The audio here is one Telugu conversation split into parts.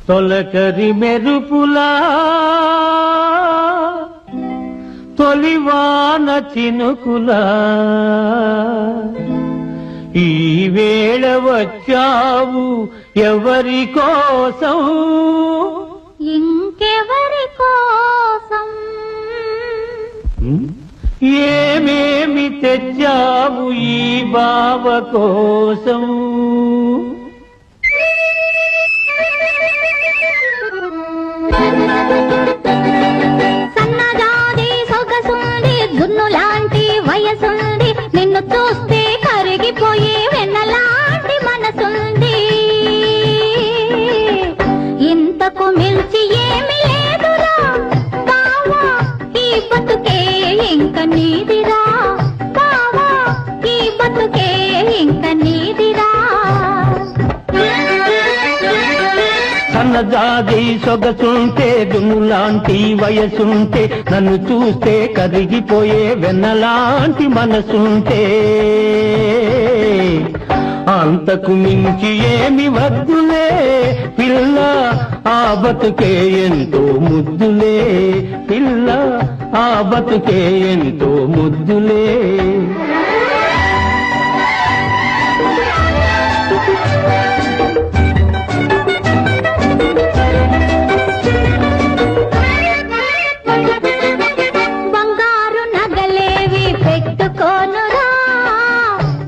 తొలకరి మెరుపులా తొలివాన చినుకులా ఈ వేళ వచ్చావు ఎవరి కోసం ఇంకెవరి కోసం ఏమేమి తెచ్చావు ఈ బావ కోసం సన్నజాది సొగసుంది జున్నులాంటి వయసుంది నిన్ను చూస్తే కరిగిపోయి వెన్నలాంటి మనసుంది ఇంతకు మించి ఏమి లేదురా బావా ఈ బతుకే ఇంక నీదిరా బావా ఈ బతుకే ఇంక నీదిరా సన్నజాది సొగసుంటే దున్నులాంటి వయసుంటే నన్ను చూస్తే కరిగిపోయే వెన్నలాంటి మనసుంటే అంతకు మించి ఏమి వద్దులే పిల్ల ఆ బతుకే ఎంతో ముద్దులే పిల్ల ఆ బతుకే ఎంతో ముద్దులే బంగారు నగలేవి పెట్టుకోనురా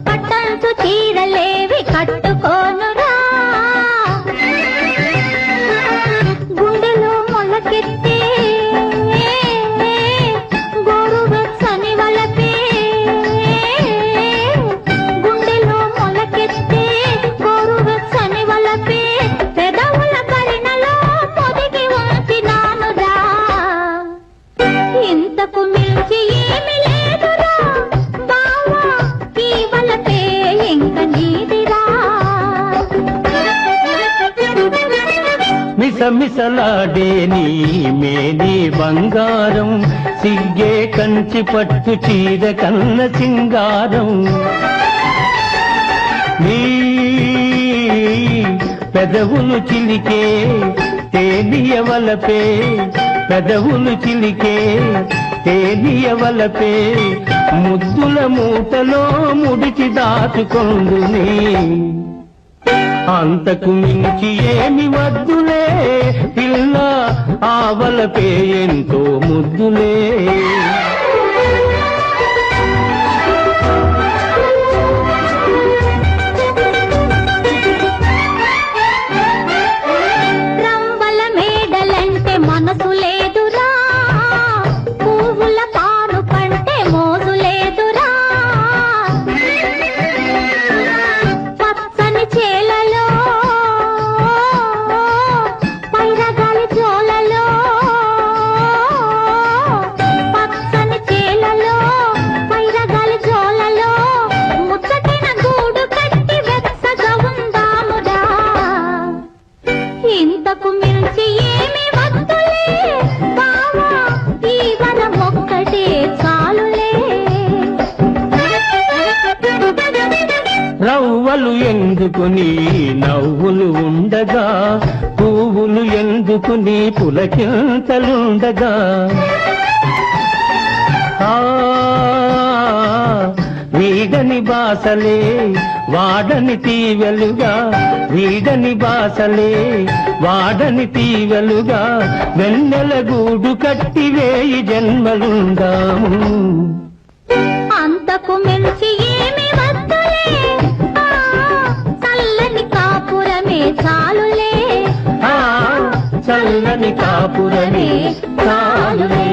పట్టంచు చీరలేవి కట్టుకోనురా గుండెలో మొలకెత్తే గోరువెచ్చని వలపే గుండెలో మొలకెత్తే గోరువెచ్చని వలపే పెదవుల కరిణలో పొదిగి ఉంచినానురా ఇంతకు మించి ఏమి లేదురా బావా ఈ వలపే ఇంక నీదిరా మిసమిసలాడే నీ మేని బంగారం సిగ్గే కంచి పట్టు చీర కన్న సింగారం నీ పెదవులు చిలికే తేలియవలపే పెదవులు చిలికే తేలియవలపే ముద్దుల మూటలో ముడిచి దాచుకొందునే అంతకు మించి ఏమి వద్దులే పిల్ల ఆవలపే ఎంతో ముద్దులే రంబల మేడలంటే మనసు లేదురా పువ్వుల పాను కంటే మోజు లేదురా పచ్చని చేలలో పైరగాలి జోలలో పచ్చని చేలలో పైరగాలి జోలలో ముచ్చటిన గూడు కట్టి వెచ్చగా ఉందామురా ఇంతకు మించి ఏమి వద్దులే బావా ఈ వనం ఒక్కటే చాలులే రవ్వలు ఎందుకుని నవ్వులు ఉండగా పువ్వులు ఎందుకుని పులకింతలుండగా వీడని బాసలే వాడని తీవెలుగా వీడని బాసలే వాడని తీవెలుగా వెన్నెల గూడు కట్టి వేయి జన్మలుందాము అంతకు మించి ఏమి వద్దులే చల్లని కాపురమే చాలులే చల్లని కాపురమే చాలులే